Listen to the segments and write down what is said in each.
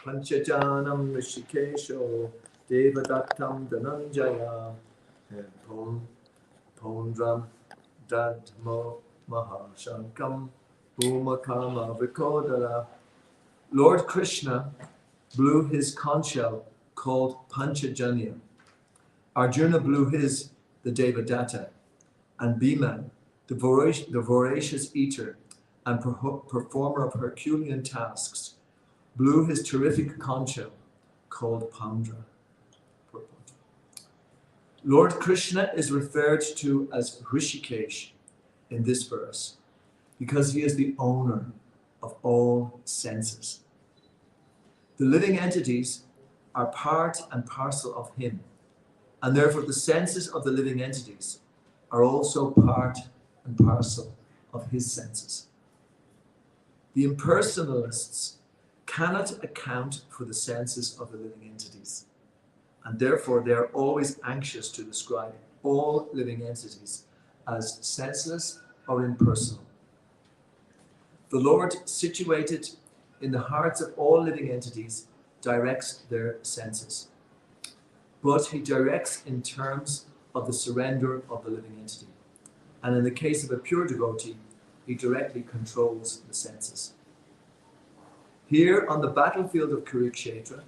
Panchajanam Rishikesho Devadattam Dhananjaya Pondram Dadmo Mahashankam Bhumakama Vikodara. Lord Krishna blew his conch shell called Panchajanya. Arjuna blew his, the Devadatta, and Bhima, the voracious eater and performer of Herculean tasks, blew his terrific conch shell called Pandra. Lord Krishna is referred to as Rishikesh in this verse because he is the owner of all senses. The living entities are part and parcel of him, and therefore the senses of the living entities are also part and parcel of his senses. The impersonalists cannot account for the senses of the living entities, and therefore they are always anxious to describe all living entities as senseless or impersonal. The Lord, situated in the hearts of all living entities, directs their senses. But he directs in terms of the surrender of the living entity. And in the case of a pure devotee, he directly controls the senses. Here on the battlefield of Kurukshetra,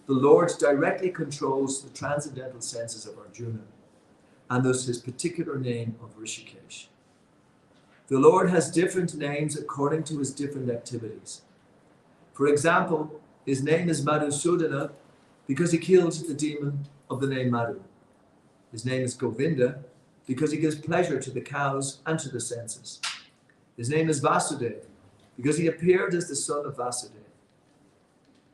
the Lord directly controls the transcendental senses of Arjuna, and thus his particular name of Rishikesh. The Lord has different names according to his different activities. For example, his name is Madhusudana because he killed the demon of the name Madhu. His name is Govinda because he gives pleasure to the cows and to the senses. His name is Vasudeva because he appeared as the son of Vasudeva.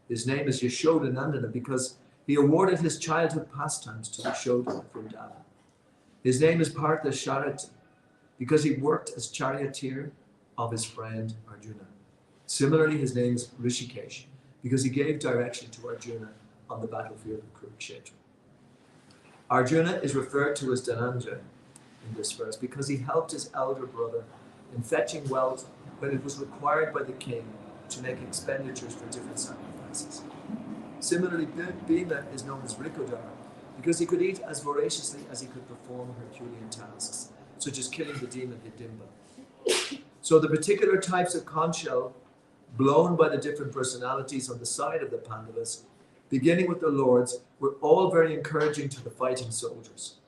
His name is Yashodanandana because he awarded his childhood pastimes to Yashoda of Vrindavan. His name is Parthasharati because he worked as charioteer of his friend Arjuna. Similarly, his name is Rishikesh because he gave direction to Arjuna on the battlefield of Kurukshetra. Arjuna is referred to as Dhananjaya in this verse because he helped his elder brother in fetching wealth when it was required by the king to make expenditures for different sacrifices. Similarly, Bhima is known as Rikodara because he could eat as voraciously as he could perform Herculean tasks, such as killing the demon Hidimba. So the particular types of conch shell blown by the different personalities on the side of the Pandavas, beginning with the lords, were all very encouraging to the fighting soldiers.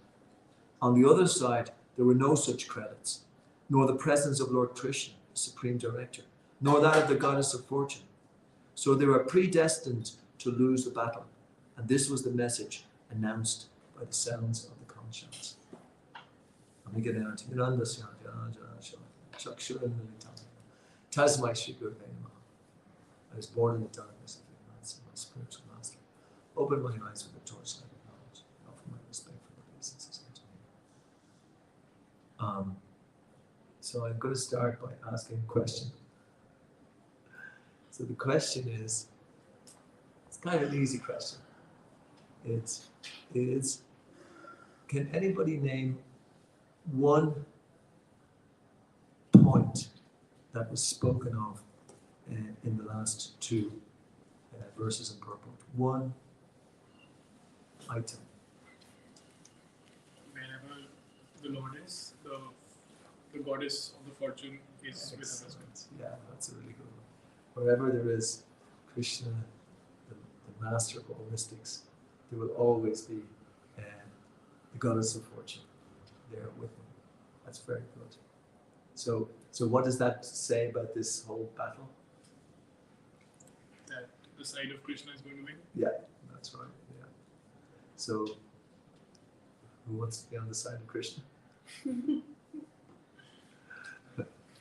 On the other side, there were no such credits, nor the presence of Lord Krishna, the supreme director, nor that of the goddess of fortune. So they were predestined to lose the battle, and this was the message announced by the sounds of the conch shells. I was born in the darkness of ignorance, and my spiritual master opened my eyes with a torchlight of knowledge. I offer my respect for the basis of So I'm going to start by asking a question. So the question is, it's kind of an easy question. It is, can anybody name one point that was spoken of in the last two verses in purport? One item. Wherever the Lord is, the goddess of the fortune is with her husband. Yeah, that's a really good one. Wherever there is Krishna, the master of all mystics, there will always be the goddess of fortune there with him. That's very good. So what does that say about this whole battle? That the side of Krishna is going to win? Yeah, that's right. Yeah. So who wants to be on the side of Krishna?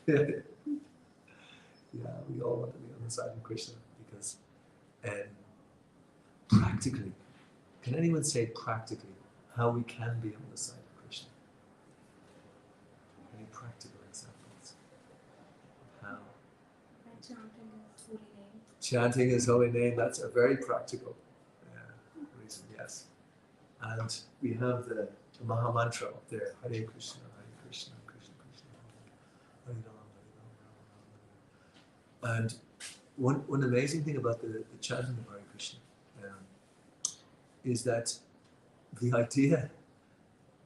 Yeah, we all want to be on the side of Krishna because practically, can anyone say practically how we can be on the side of Krishna? Any practical examples? How? Chanting his holy name. Chanting his holy name, that's a very practical reason, yes. And we have the Maha Mantra up there, Hare Krishna, Krishna, Krishna, Hare Ram, Hare Ram, Ram Ram. And one amazing thing about the chanting of Hare Krishna is that the idea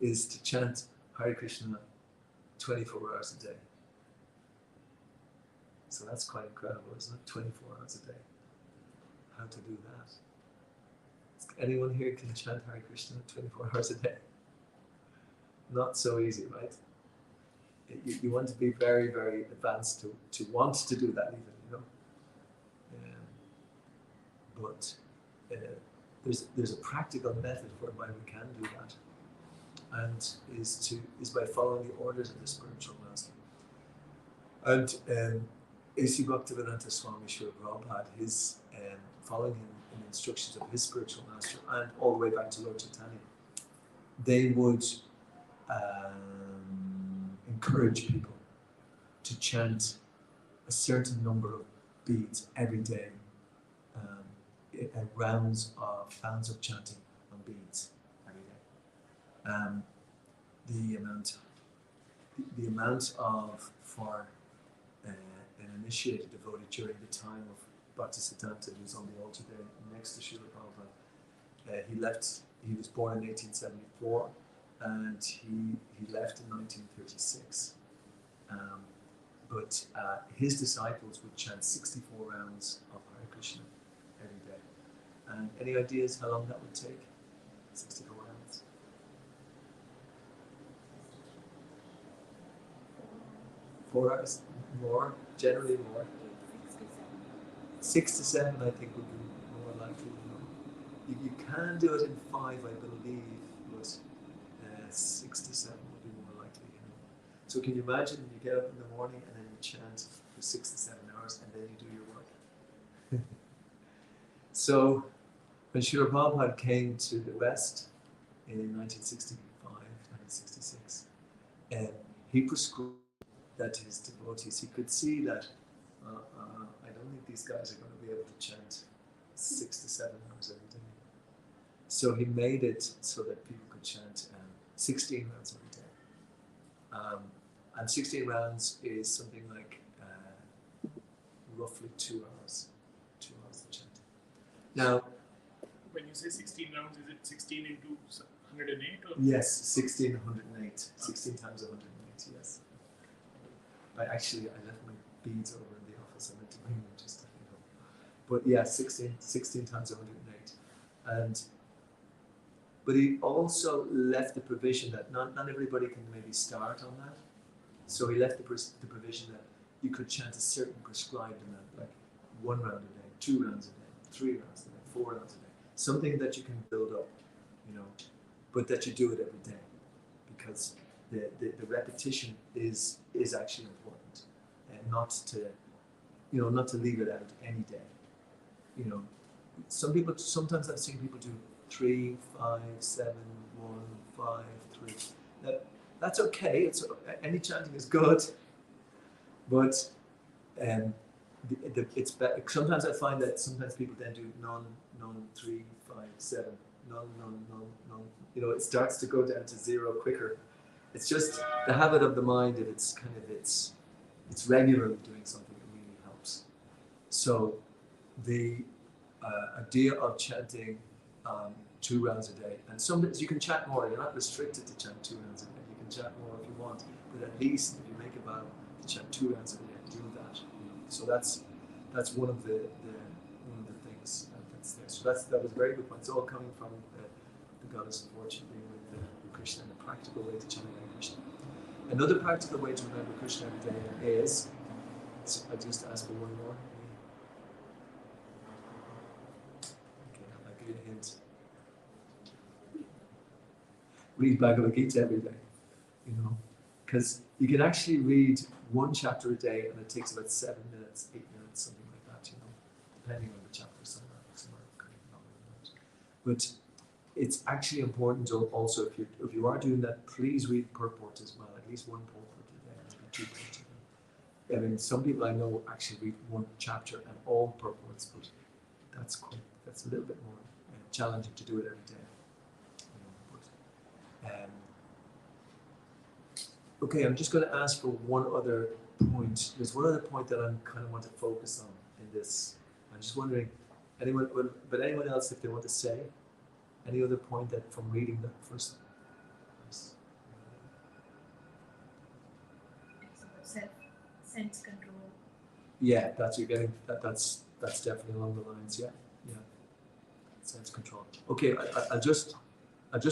is to chant Hare Krishna 24 hours a day. So that's quite incredible, isn't it? 24 hours a day. How to do that? Anyone here can chant Hare Krishna 24 hours a day? Not so easy, right? You want to be very, very advanced to want to do that even, you know. But there's a practical method whereby we can do that, and is by following the orders of the spiritual master. And A.C. Bhaktivedanta Swami Srila Prabhupada, his following him in the instructions of his spiritual master, and all the way back to Lord Chaitanya, they would encourage people to chant a certain number of beads every day, rounds of chanting on beads every day. The amount of for an initiated devotee during the time of Bhaktisiddhanta, who's on the altar there next to Srila Prabhupada, he was born in 1874 and he left in 1936. But his disciples would chant 64 rounds of Hare Krishna every day. And any ideas how long that would take? 64 rounds? 4 hours? More? Generally more? 6 to 7 I think would be more likely. You can do it in 5 I believe, but 6 to 7 would be more likely. You know. So can you imagine you get up in the morning and then you chant for 6 to 7 hours and then you do your work? So when Srila Prabhupada came to the West in 1965, 1966, he prescribed that to his devotees. He could see that I don't think these guys are going to be able to chant 6 to 7 hours every day. So he made it so that people could chant 16 rounds every day. And 16 rounds is something like roughly 2 hours. 2 hours of chanting. Now, when you say 16 rounds, is it 16 into 108? Or? Yes, 16, 108. 16 times 108, yes. I left my beads over in the office. I meant to bring them just, you know. But yeah, 16 times 108. But he also left the provision that not everybody can maybe start on that. So he left the provision that you could chant a certain prescribed amount, like 1 round a day, 2 rounds a day, 3 rounds a day, 4 rounds a day. Something that you can build up, you know, but that you do it every day, because the repetition is actually important, and not to leave it out any day. You know, sometimes I've seen people do 3, 5, 7, 1, 5, 3. That's okay. It's any chanting is good, but it's better. Sometimes I find that sometimes people then do none, 3, 5, 7, none. You know, it starts to go down to 0 quicker. It's just the habit of the mind. If it's it's regularly doing something, it really helps. So the idea of chanting 2 rounds a day, and some days you can chant more. You're not restricted to chant 2 rounds a day. You can chant more if you want, but at least if you make a vow to chant 2 rounds a day, do that. You know. So that's one of the things that's there. So that was a very good point. It's all coming from the goddess of fortune being with Krishna, and a practical way to chant Krishna. Another practical way to remember Krishna every day is, so I just ask for one more. Okay, I'll give you a hint. Read Bhagavad Gita every day, you know, because you can actually read 1 chapter a day, and it takes about 7 minutes, 8 minutes, something like that, you know, depending on the chapter. Some are kind of longer than that. But it's actually important also, if you are doing that, please read purport as well, at least 1 purport a day, maybe 2 purports a day. I mean, some people I know actually read 1 chapter and all purports, but that's a little bit more challenging to do it every day. Okay, I'm just going to ask for one other point. There's one other point that I kind of want to focus on in this. I'm just wondering, but anyone else, if they want to say any other point that from reading that first? Sense control. Yeah, you're getting that's definitely along the lines. Yeah, sense control. Okay, I'll just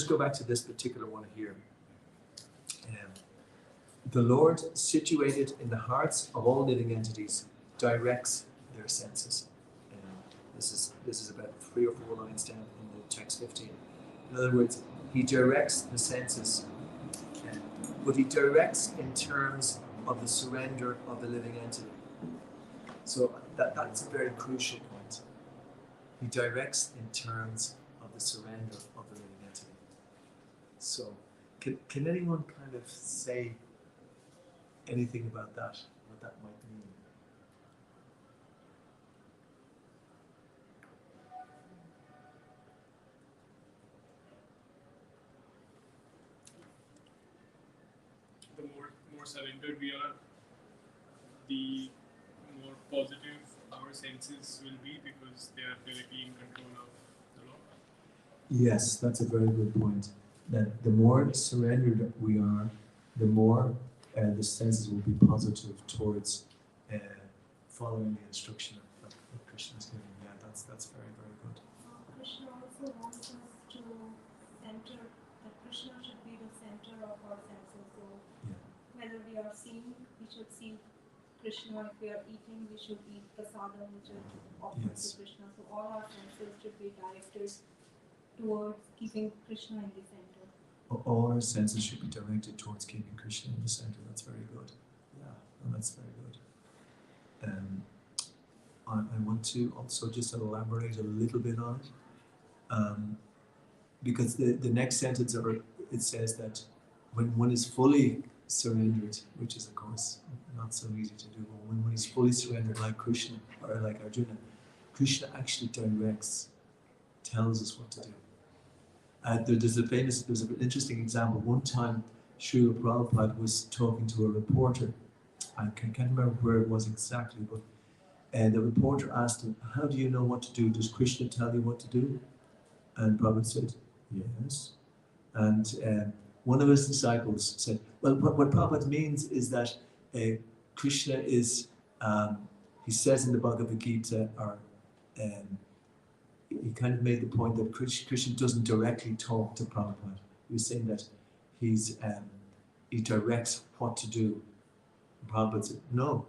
go back to this particular one here. The Lord, situated in the hearts of all living entities, directs their senses. This is about 3 or 4 lines down in the text 15. In other words, He directs the senses, but He directs in terms of the surrender of the living entity. So that's a very crucial point. He directs in terms of the surrender of the living entity. So, can anyone kind of say anything about that? What that might mean? The more surrendered we are, the more positive our senses will be because they are directly in control of the Lord. Yes, that's a very good point. That the more surrendered we are, the more the senses will be positive towards following the instruction that Krishna is giving. Yeah, that's very, very good. Krishna also wants us to center, that Krishna should be the center of our senses. So whether we are seeing, we should see Krishna. If we are eating, we should eat prasadam, which is offered to Krishna. So all our senses should be directed towards keeping Krishna in the center. All our senses should be directed towards keeping Krishna in the center. That's very good. Yeah, that's very good. I want to also just elaborate a little bit on it, because the next sentence it says that when one is fully surrendered, which is of course not so easy to do, but when one is fully surrendered like Krishna or like Arjuna, Krishna actually tells us what to do. There's an interesting example. One time, Srila Prabhupada was talking to a reporter. I can't remember where it was exactly, but the reporter asked him, "How do you know what to do? Does Krishna tell you what to do?" And Prabhupada said, "Yes." And one of his disciples said, "Well, what Prabhupada means is that Krishna is," he says in the Bhagavad Gita, or he kind of made the point that Krishna doesn't directly talk to Prabhupada. He was saying that he directs what to do. And Prabhupada said, no,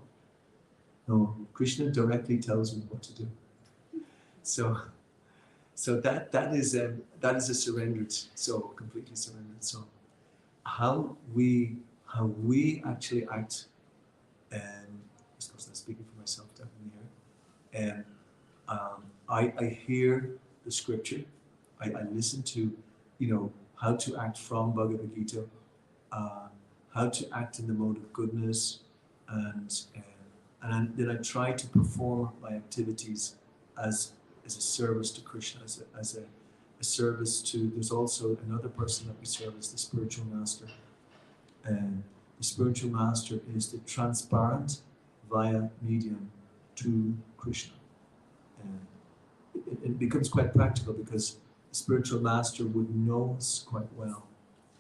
Krishna directly tells me what to do. So that is a surrendered soul, completely surrendered soul. How we actually act, I suppose I'm speaking for myself definitely here. I hear the scripture. I listen to, how to act from Bhagavad Gita, how to act in the mode of goodness, and then I try to perform my activities as a service to Krishna, as a service to. There's also another person that we serve as the spiritual master, and the spiritual master is the transparent via medium to Krishna. It becomes quite practical because the spiritual master would know us quite well,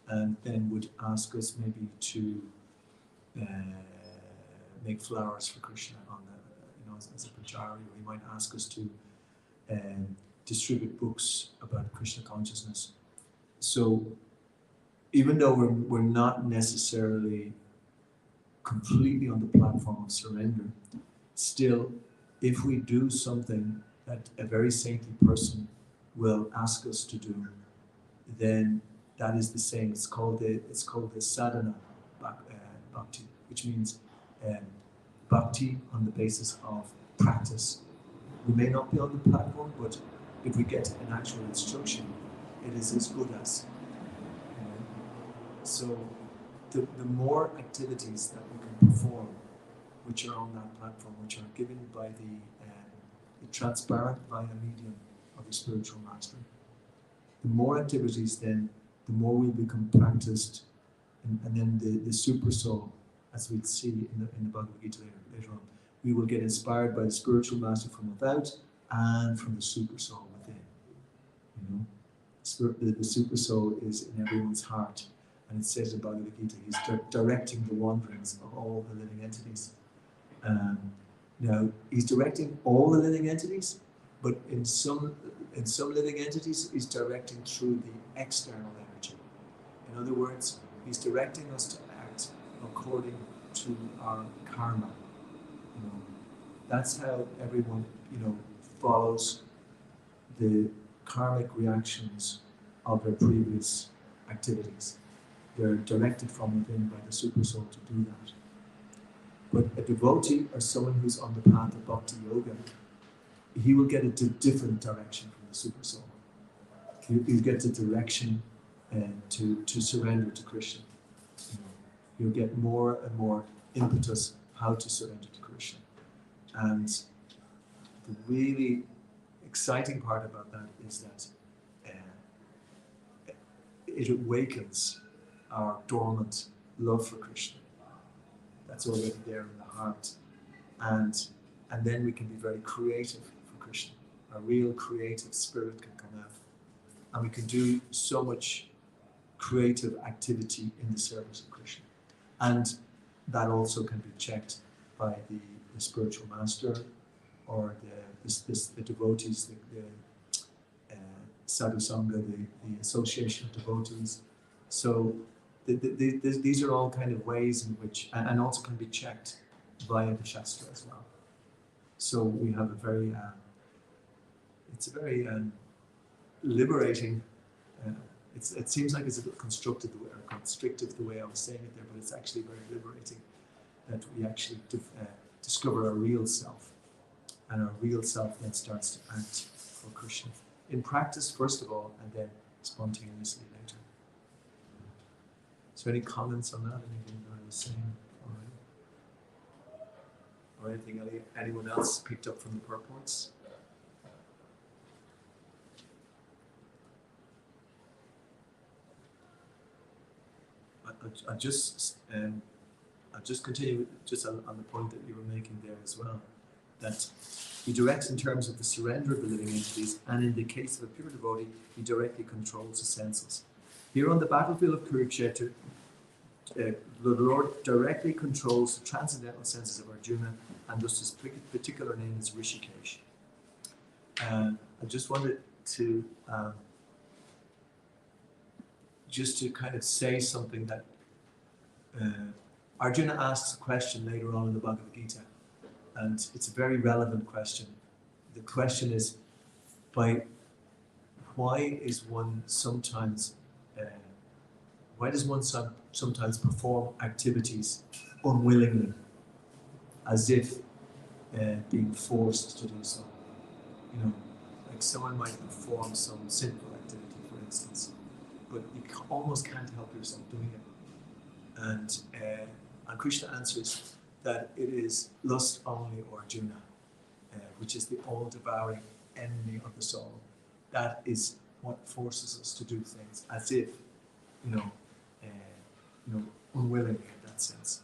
and then would ask us maybe to make flowers for Krishna on as a pujari, or he might ask us to distribute books about Krishna consciousness. So even though we're not necessarily completely on the platform of surrender, still, if we do something that a very saintly person will ask us to do, then that is the same. It's called the sadhana bhakti, which means bhakti on the basis of practice. We may not be on the platform, but if we get an actual instruction, it is as good as. So the more activities that we can perform, which are on that platform, which are given by the transparent via medium of the spiritual master, the more activities, then the more we become practiced, and then the super soul, as we'd see in the Bhagavad Gita later on, we will get inspired by the spiritual master from without and from the super soul within. You know, the super soul is in everyone's heart, and it says in Bhagavad Gita, he's directing the wanderings of all the living entities. Now, he's directing all the living entities, but in some living entities, he's directing through the external energy. In other words, he's directing us to act according to our karma. You know, that's how everyone, you know, follows the karmic reactions of their previous activities. They're directed from within by the super soul to do that. But a devotee or someone who's on the path of bhakti yoga, he will get a different direction from the super soul. He'll get the direction to surrender to Krishna. You know, you'll get more and more impetus how to surrender to Krishna. And the really exciting part about that is that it awakens our dormant love for Krishna. That's already there in the heart. And then we can be very creative for Krishna. A real creative spirit can come out. And we can do so much creative activity in the service of Krishna. And that also can be checked by the spiritual master or the devotees, the sadhu sangha, the association of devotees. So these are all kind of ways in which, and also can be checked via the Shastra as well. So we have a very, it's a very liberating, it seems like it's a bit constrictive the way I was saying it there, but it's actually very liberating that we actually discover our real self, and our real self then starts to act for Krishna. In practice, first of all, and then spontaneously later. So any comments on that, anything that I was saying already? Or anything anyone else picked up from the purports? I'll just continue just on the point that you were making there as well, that he directs in terms of the surrender of the living entities, and in the case of a pure devotee, he directly controls the senses. Here on the battlefield of Kurukshetra, the Lord directly controls the transcendental senses of Arjuna, and thus his particular name is Rishikesh. I just wanted to kind of say something that Arjuna asks a question later on in the Bhagavad Gita, and it's a very relevant question. The question is, why does one sometimes perform activities unwillingly, as if being forced to do so? You know, like someone might perform some sinful activity, for instance, but you almost can't help yourself doing it. And Krishna answers that it is lust only, or Arjuna, which is the all-devouring enemy of the soul. That is what forces us to do things as if, unwillingly in that sense.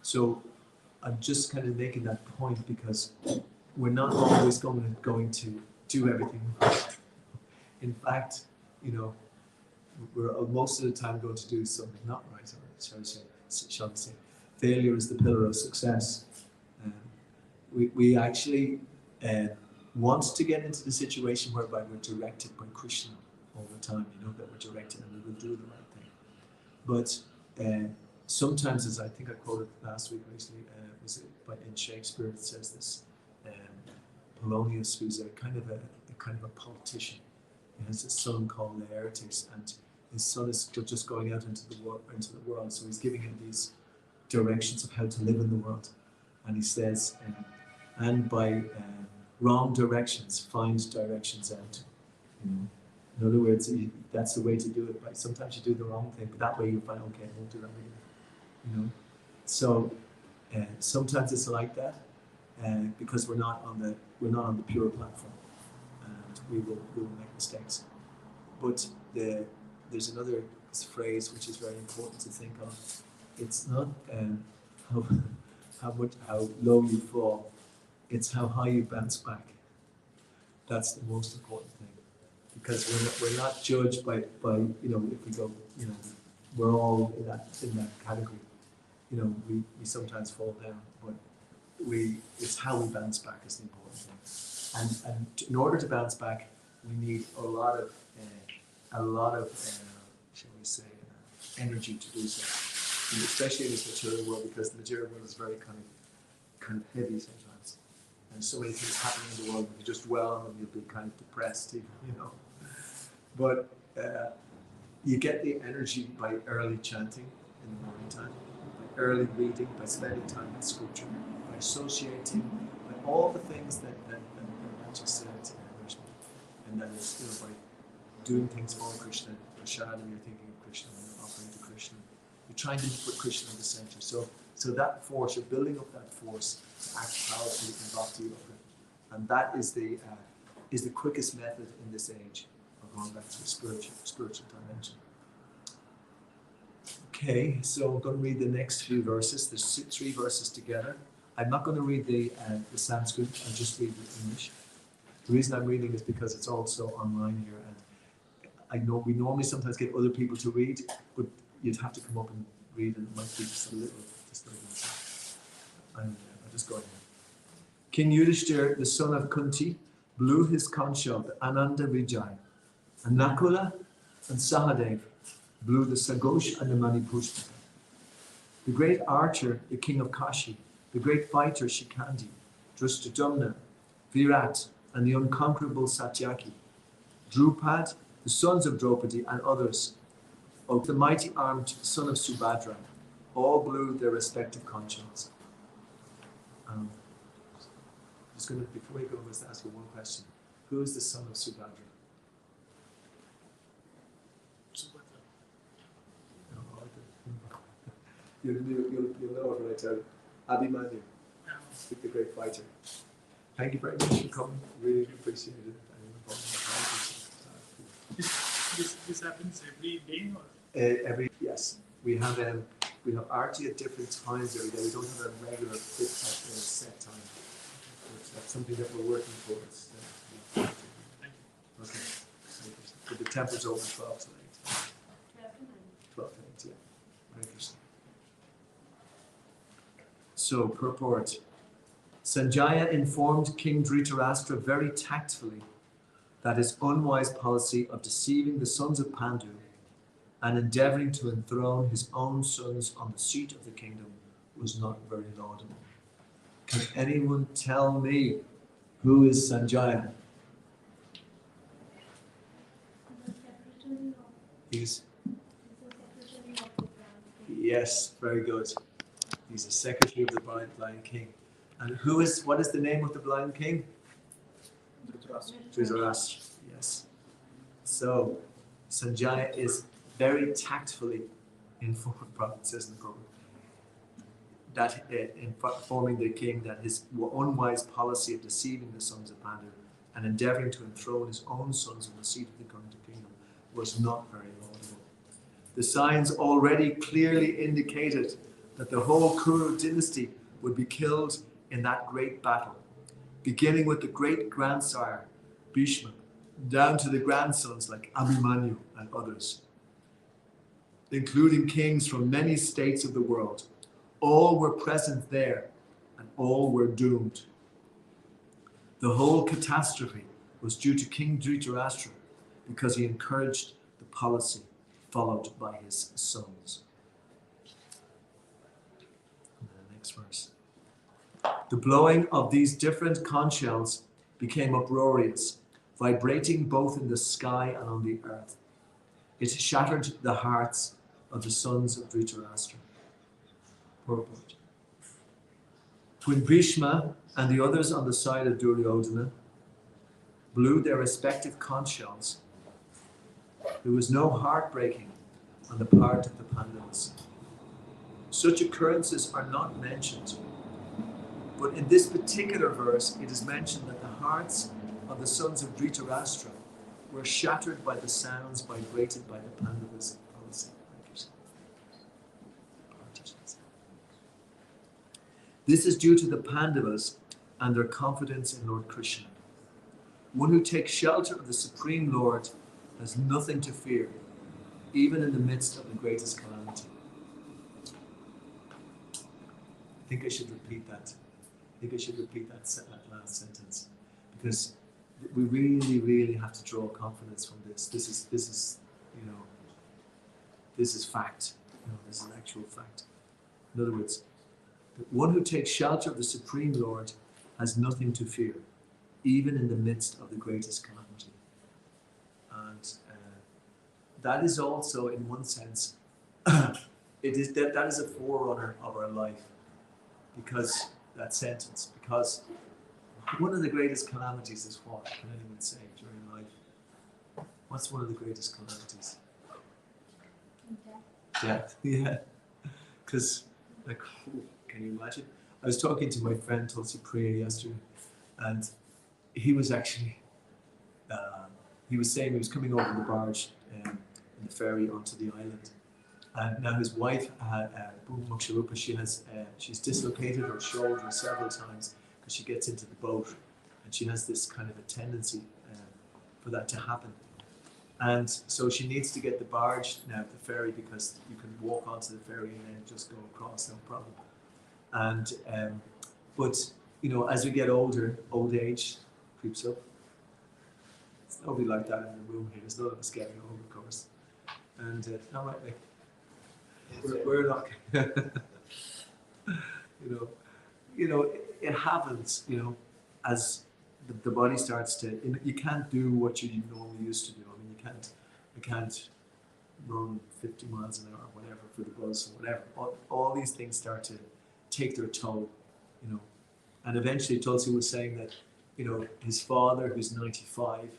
So I'm just kind of making that point because we're not always going to do everything right. In fact, we're most of the time going to do something not right, or shall we say, failure is the pillar of success. We actually want to get into the situation whereby we're directed by Krishna all the time, that we're directed and we will do the right thing. But sometimes, as I think I quoted last week actually, in Shakespeare, it says this, Polonius, who's a kind of a politician, he has a son called Laertes, and his son is just going out into the world, so he's giving him these directions of how to live in the world. And he says, and by wrong directions, find directions out. In other words, that's the way to do it. Right? Sometimes you do the wrong thing, but that way you find, okay, I won't do that again. So sometimes it's like that, because we're not on the pure platform, and we will make mistakes. But there's another phrase which is very important to think of. It's not how low you fall, it's how high you bounce back. That's the most important thing. Because we're not judged by if we go, we're all in that category. We sometimes fall down, but it's how we bounce back is the important thing. And in order to bounce back, we need a lot of shall we say, energy to do so. And especially in this material world, because the material world is very kind of heavy sometimes. And so many things happening in the world, if you just dwell on them, you'll be kind of depressed, But you get the energy by early chanting in the morning time, by early reading, by spending time in scripture, by associating, by all the things that just said, and that is by doing things for Krishna. Prashadam, you're thinking of Krishna, and you're offering to Krishna. You're trying to put Krishna in the center. So that force, you're building up that force to act powerfully and bhakti of it. And that is the quickest method in this age of going back to the spiritual dimension. Okay, so I'm going to read the next few verses. There's 3 verses together. I'm not going to read the Sanskrit, I'll just read the English. The reason I'm reading is because it's also online here, and I know we normally sometimes get other people to read, but you'd have to come up and read, and it might be just a little disturbance. I'll just go ahead. King Yudhishthira, the son of Kunti, blew his conch shell, the Ananda Vijay, and Nakula and Sahadev blew the Sagosh and the Manipushpa. The great archer, the king of Kashi, the great fighter Shikandi, Drushtadumna, Virat, and the unconquerable Satyaki, Drupad, the sons of Draupadi, and others, of the mighty armed son of Subhadra, all blew their respective conch shells. I'm just going to, before we go, I'm going to ask you one question. Who is the son of Subhadra? You'll know it when I tell you. Abhimanyu, the great fighter. Thank you very much for coming. Really appreciate it. This happens every day, or? Yes. We have arti at different times every day. We don't have a regular set time. That's something that we're working towards. Okay. But the temple's open 12 to 8. 12 to 8, yeah. Very interesting. So, purport. Sanjaya informed King Dhritarashtra very tactfully that his unwise policy of deceiving the sons of Pandu and endeavoring to enthrone his own sons on the seat of the kingdom was not very laudable. Can anyone tell me who is Sanjaya? Yes, very good. He's a secretary of the blind king. And what is the name of the blind king? Dhritarashtra. Yes. So, Sanjaya is very tactfully informed, says in the program, that informing the king that his unwise policy of deceiving the sons of Pandu and endeavoring to enthrone his own sons on the seat of the kingdom was not very laudable. The signs already clearly indicated that the whole Kuru dynasty would be killed in that great battle, beginning with the great grandsire, Bhishma, down to the grandsons like Abhimanyu and others, including kings from many states of the world. All were present there, and all were doomed. The whole catastrophe was due to King Dhritarashtra, because he encouraged the policy followed by his sons. And then the next verse. The blowing of these different conch shells became uproarious, vibrating both in the sky and on the earth. It shattered the hearts of the sons of Dhritarashtra. Purport. When Bhishma and the others on the side of Duryodhana blew their respective conch shells, there was no heartbreaking on the part of the Pandavas. Such occurrences are not mentioned, but in this particular verse it is mentioned that the hearts of the sons of Dhritarashtra were shattered by the sounds vibrated by the Pandavas' policy. This is due to the Pandavas and their confidence in Lord Krishna. One who takes shelter of the Supreme Lord has nothing to fear, even in the midst of the greatest calamity. I think I should repeat that. I think I should repeat that last sentence, because we really, really have to draw confidence from this. This is fact. This is an actual fact. In other words, the one who takes shelter of the Supreme Lord has nothing to fear, even in the midst of the greatest calamity. And that is also, in one sense, that is a forerunner of our life, because that sentence, because one of the greatest calamities is what? Can anyone say during life? What's one of the greatest calamities? Death. Yeah. Because, like, can you imagine? I was talking to my friend Tulsi Priya yesterday, and he was actually, he was saying he was coming over the barge in the ferry onto the island. And now his wife, Muksharupa, she's dislocated her shoulder several times because she gets into the boat, and she has this kind of a tendency for that to happen. And so she needs to get the barge now, the ferry, because you can walk onto the ferry and then just go across, no problem. And but as we get older, old age creeps up. It's nobody like that in the room here. There's none of us getting old, of course. And all right, Nick. We're not. It happens. As the body starts to. You can't do what you normally used to do. I mean, you can't run 50 miles an hour, or whatever, for the buzz or whatever. All these things start to take their toll. And eventually, Tulsi was saying that his father, who's 95,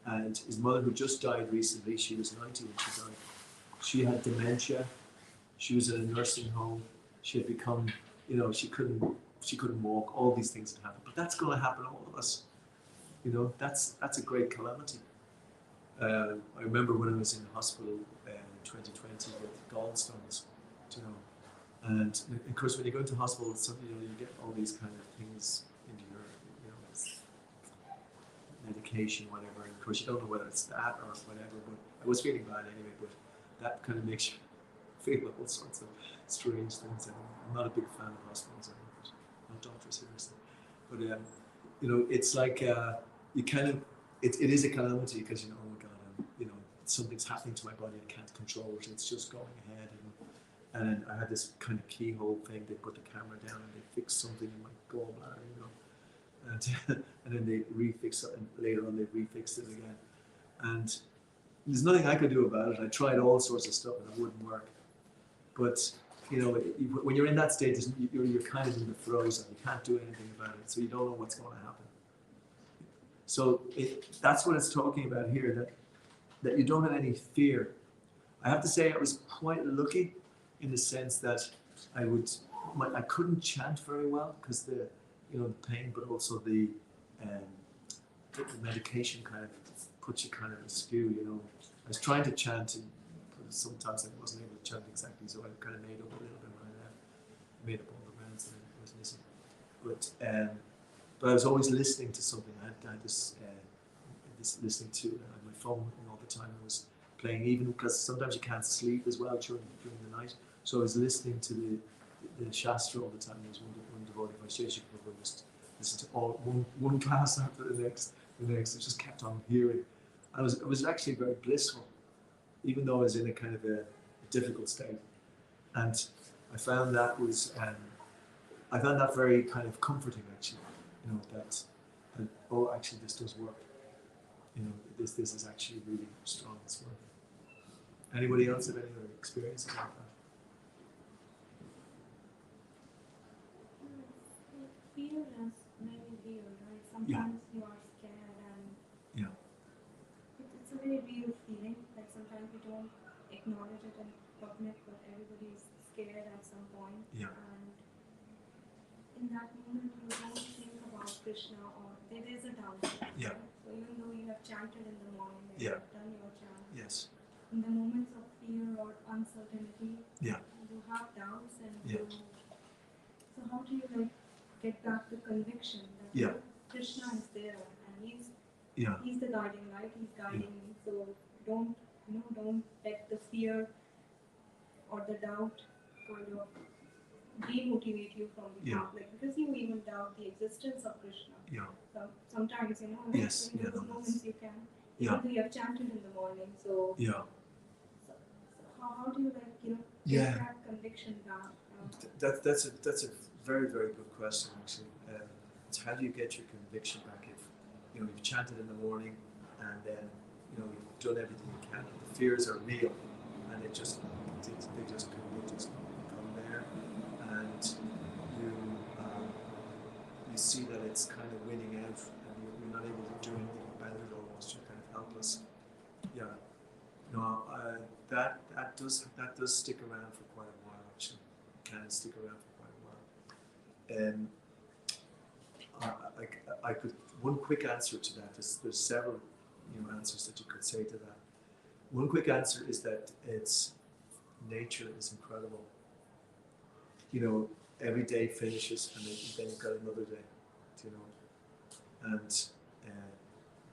and his mother, who just died recently, she was 90 when she died. She had dementia. She was in a nursing home. She had become, she couldn't walk. All these things had happened. But that's going to happen to all of us. That's a great calamity. I remember when I was in the hospital in 2020 with gallstones, and of course when you go into hospital, you get all these kind of things into your, medication, whatever. And of course you don't know whether it's that or whatever. But I was feeling bad anyway. But that kind of makes you feel all sorts of strange things. I'm not a big fan of hospitals anymore. Not doctors, seriously. But it's like you kind of it is a calamity, because oh my God, something's happening to my body. I can't control it. It's just going ahead. And then I had this kind of keyhole thing. They put the camera down and they fixed something in my gallbladder, and then they refixed it, and later on they refixed it again. And there's nothing I could do about it. I tried all sorts of stuff and it wouldn't work. But when you're in that state, you're kind of in the throes and you can't do anything about it. So you don't know what's going to happen. So that's what it's talking about here, that you don't have any fear. I have to say I was quite lucky in the sense that I couldn't chant very well because the pain, but also the medication kind of puts you kind of askew. I was trying to chant, but sometimes I wasn't able to chant exactly, so I kind of made up a little bit when I left. I made up all the rounds that I was missing. But I was always listening to something. I had this listening to it. I had my phone all the time. I was playing, even because sometimes you can't sleep as well during the night. So I was listening to the Shastra all the time. There was one devotee by Shesha Prabhu, just listen to all one class after the next. It just kept on hearing. It was actually very blissful, even though I was in a kind of a difficult state. And I found that very kind of comforting, actually. That actually this does work. This is actually really strong. It's working. Anybody else have any other experiences like that? Fear is very real, right? Sometimes you are scared and it's a very real feeling. Like sometimes we don't acknowledge it in public, but everybody is scared at some point. Yeah. And in that moment, you don't think about Krishna, or there is a doubt. Yeah. Right? So even though you have chanted in the morning and you have done your chant, yes, in the moments of fear or uncertainty, you have doubts and Yeah. so how do you get back the conviction that Yeah. Krishna is there and he's Yeah. he's the guiding light. He's guiding me. So don't let the fear or the doubt kind of demotivate you from the Yeah. path, like because you even doubt the existence of Krishna. Yeah. Sometimes Yes. in Yeah. those No, moments you can. Yeah. Even though you have chanted in the morning, so Yeah. how do you Yeah. get that conviction back? That's a very, very good question, actually. It's how do you get your conviction back if you've chanted in the morning and then you've done everything you can. The fears are real, and they just come there, and you see that it's kind of winning out, and you're not able to do anything about it. Almost you're kind of helpless. Yeah. No, that does stick around for quite a while, actually. It can stick around for quite a while. I could one quick answer to that. There's several answers that you could say to that. One quick answer is that it's nature is incredible. Every day finishes and then you've got another day. And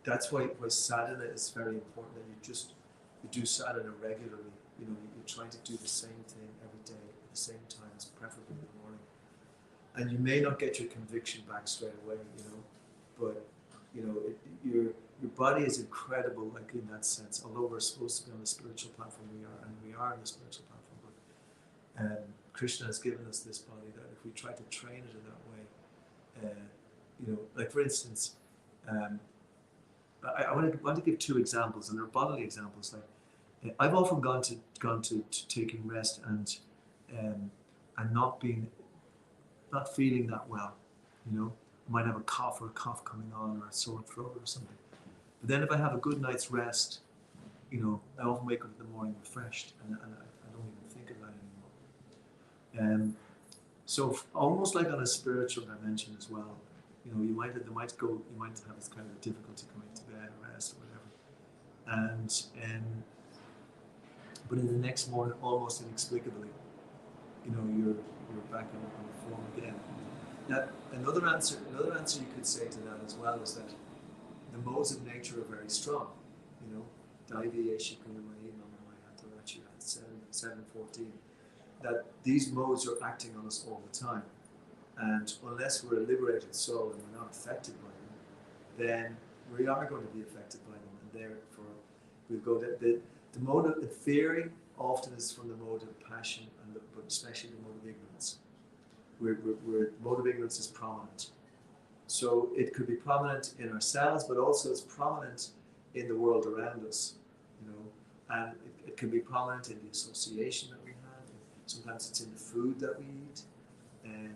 that's why sadhana is very important. That you do sadhana regularly. You're trying to do the same thing every day at the same times, preferably in the morning. And you may not get your conviction back straight away, but your body is incredible, like in that sense. Although we're supposed to be on the spiritual platform, we are on the spiritual platform. But Krishna has given us this body that if we try to train it in that way, like for instance, I want to give two examples, and they're bodily examples. Like I've often gone to taking rest and not feeling that well. I might have a cough coming on, or a sore throat or something. But then if I have a good night's rest, I often wake up in the morning refreshed, and I don't even think of that anymore. So almost like on a spiritual dimension as well. You might have this kind of difficulty coming to bed or rest or whatever, but in the next morning, almost inexplicably, you're back on the form again. Now, another answer you could say to that as well is that the modes of nature are very strong. Daivi Eshikunamai Mamamaya 7:14. That these modes are acting on us all the time. And unless we're a liberated soul and we're not affected by them, then we are going to be affected by them. And therefore, we'll go to the mode of fearing often is from the mode of passion, but especially the mode of ignorance. Where mode of ignorance is prominent. So it could be prominent in ourselves, but also it's prominent in the world around us. And it can be prominent in the association that we have. Sometimes it's in the food that we eat. And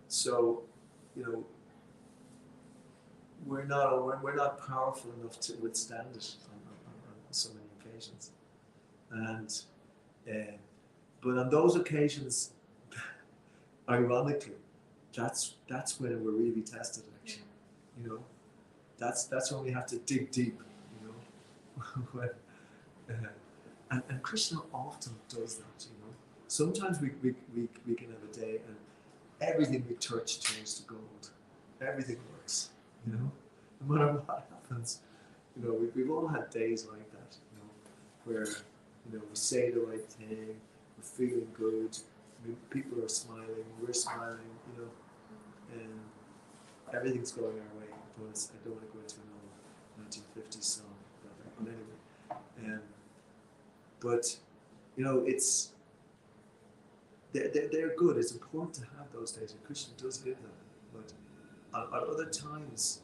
so, we're not powerful enough to withstand it on so many occasions. And but on those occasions, ironically, that's when we're really tested. Actually, that's when we have to dig deep. And Krishna often does that. Sometimes we can have a day and everything we touch turns to gold. Everything works, no matter what happens. We've all had days like that, where we say the right thing, we're feeling good, people are smiling, we're smiling, and everything's going our way. But I don't want to go into another 1950s song, but anyway. But it's. They're good. It's important to have those days, and Krishna does give them. But at other times,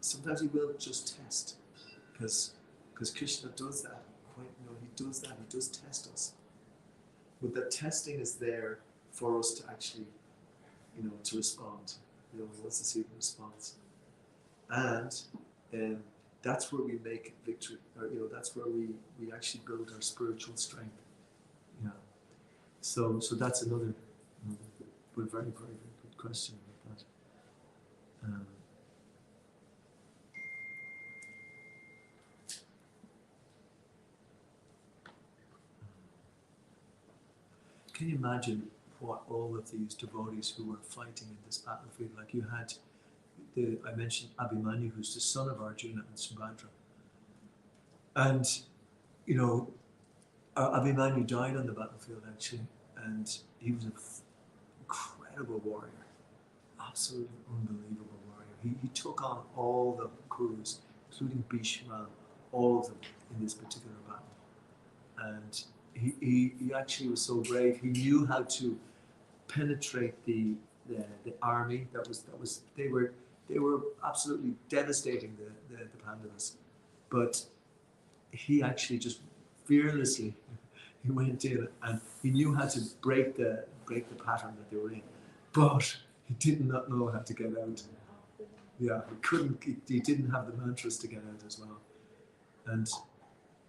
sometimes he will just test, because Krishna does that. He does that. He does test us. But that testing is there for us to actually, to respond. He wants to see the response, and that's where we make victory. Or that's where we actually build our spiritual strength. So that's another but very, very, very good question about that. Can you imagine what all of these devotees who were fighting in this battlefield, like you had, I mentioned Abhimanyu, who's the son of Arjuna and Subhadra. And, you know, Abhimanyu died on the battlefield actually, and he was an incredible warrior, absolutely unbelievable warrior. He took on all the Kurus, including Bhishma, all of them in this particular battle. And he actually was so brave. He knew how to penetrate the army. They were absolutely devastating the Pandavas. But he actually just fearlessly he went in and he knew how to break the pattern that they were in. But he did not know how to get out. Yeah, he didn't have the mantras to get out as well. And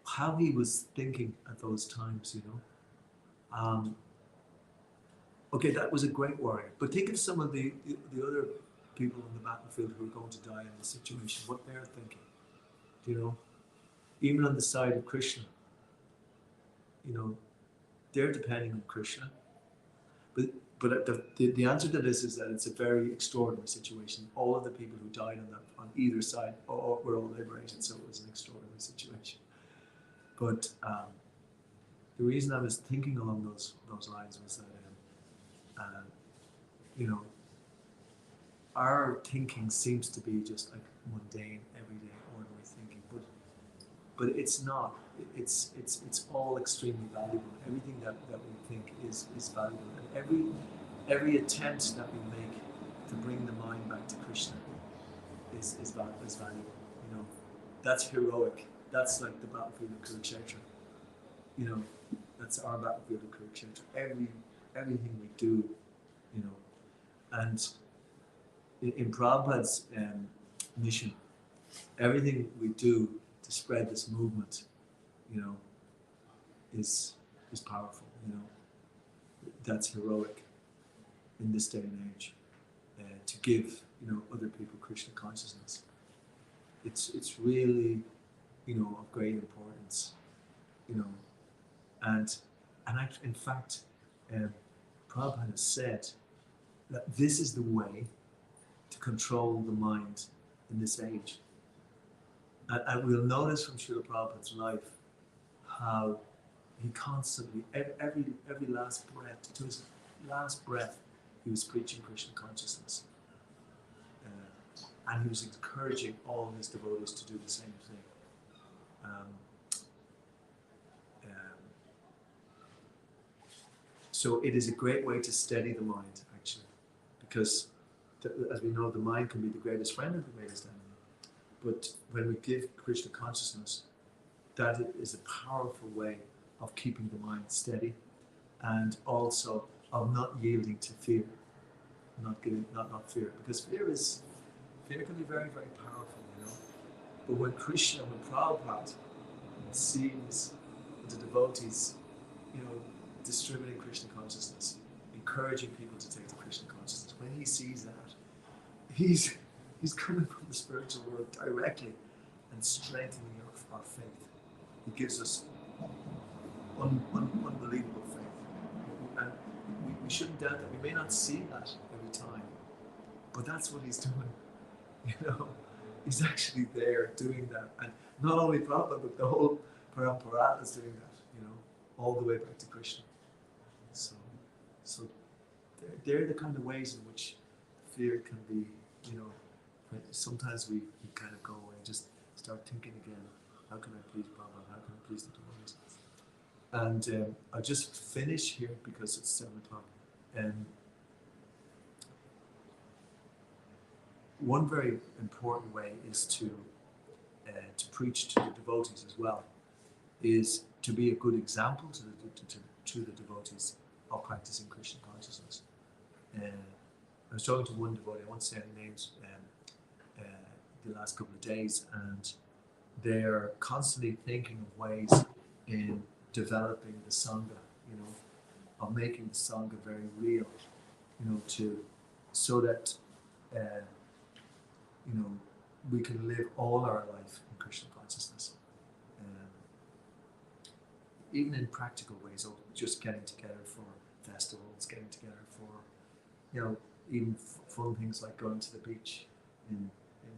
how he was thinking at those times, you know. Okay, that was a great warrior. But think of some of the other people on the battlefield who are going to die in this situation, what they're thinking. You know, even on the side of Krishna, you know, they're depending on Krishna. But the answer to this is that it's a very extraordinary situation. All of the people who died on either side were all liberated, so it was an extraordinary situation. But the reason I was thinking along those lines was that you know, our thinking seems to be just like mundane, everyday, ordinary thinking, but it's not. It's all extremely valuable. Everything that we think is valuable, and every attempt that we make to bring the mind back to Krishna is valuable. You know, that's heroic. That's like the battlefield of Kurukshetra. You know, that's our battlefield of Kurukshetra. Everything we do, you know, and in Prabhupada's mission, everything we do to spread this movement, you know, is powerful. You know, that's heroic in this day and age. To give, you know, other people Krishna consciousness, it's really, you know, of great importance. You know, and in fact, Prabhupada has said that this is the way to control the mind in this age. And we'll notice from Srila Prabhupada's life how he constantly, every last breath, to his last breath, he was preaching Krishna consciousness. And he was encouraging all his devotees to do the same thing. So it is a great way to steady the mind, actually, because as we know, the mind can be the greatest friend and the greatest enemy. But when we give Krishna consciousness, that is a powerful way of keeping the mind steady, and also of not yielding to fear, not fear, because fear can be very, very powerful, you know. But when Prabhupada sees the devotees, you know, distributing Krishna consciousness, encouraging people to take the Krishna consciousness, when he sees that, he's coming from the spiritual world directly and strengthening our faith. He gives us unbelievable faith. And we shouldn't doubt that. We may not see that every time, but that's what he's doing. You know, he's actually there doing that. And not only Prabhupada, but the whole parampara is doing that, you know, all the way back to Krishna. So they're the kind of ways in which fear can be, you know, sometimes we kind of go away and just start thinking again, how can I please Prabhupada? How can I please the devotees? And I'll just finish here because it's 7 o'clock. One very important way is to preach to the devotees as well, is to be a good example to the devotees of practicing Krishna consciousness. I was talking to one devotee, I won't say any names, the last couple of days, and they're constantly thinking of ways in developing the Sangha, you know, of making the Sangha very real, you know, so that you know, we can live all our life in Krishna consciousness. Even in practical ways, or just getting together festivals, getting together for, you know, even fun things like going to the beach in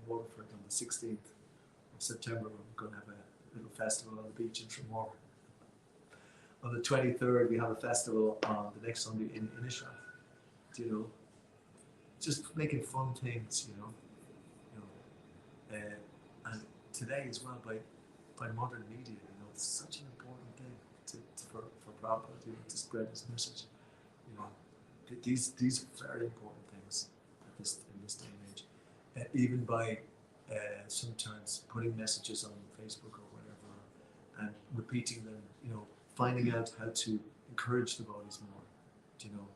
Waterford on the 16th of September. We're going to have a little festival on the beach in Tramore. On the 23rd, we have a festival on the next Sunday in Inishraf. You know, just making fun things, you know. And today as well, by modern media, you know, it's such an important thing for Prabhupada, you know, to spread this message. You know, these are very important things in this day and age. Even by sometimes putting messages on Facebook or whatever, and repeating them, you know, finding out how to encourage the devotees more, you know.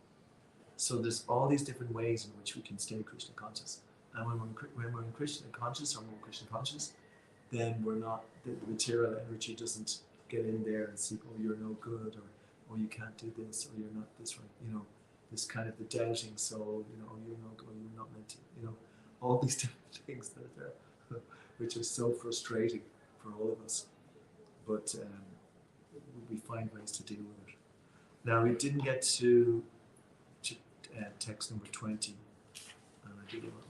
So there's all these different ways in which we can stay Krishna conscious. And when we're in Krishna conscious or more Krishna conscious, then we're not, the material energy doesn't get in there and see, oh, you're no good, or you can't do this, or you're not this right, you know, this kind of the doubting soul, you know, oh, you're no good, you're not meant to, you know, all these different things that are there, which is so frustrating for all of us. But we find ways to deal with it. Now, we didn't get to text number 20, and I did a lot more.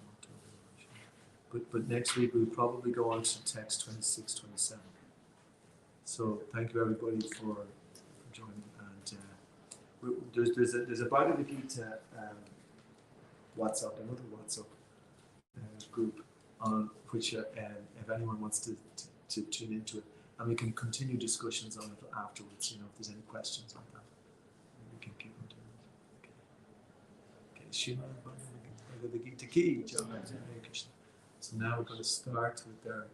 But next week we'll probably go on to text 26, 27. So thank you everybody for joining. And there's a Bhagavad Gita WhatsApp, another WhatsApp group on which if anyone wants to tune into it, and we can continue discussions on it afterwards. You know, if there's any questions on that, we can keep on doing it. Okay, Srimad Bhagavad Gita Ki Jai. So now we're going to start with our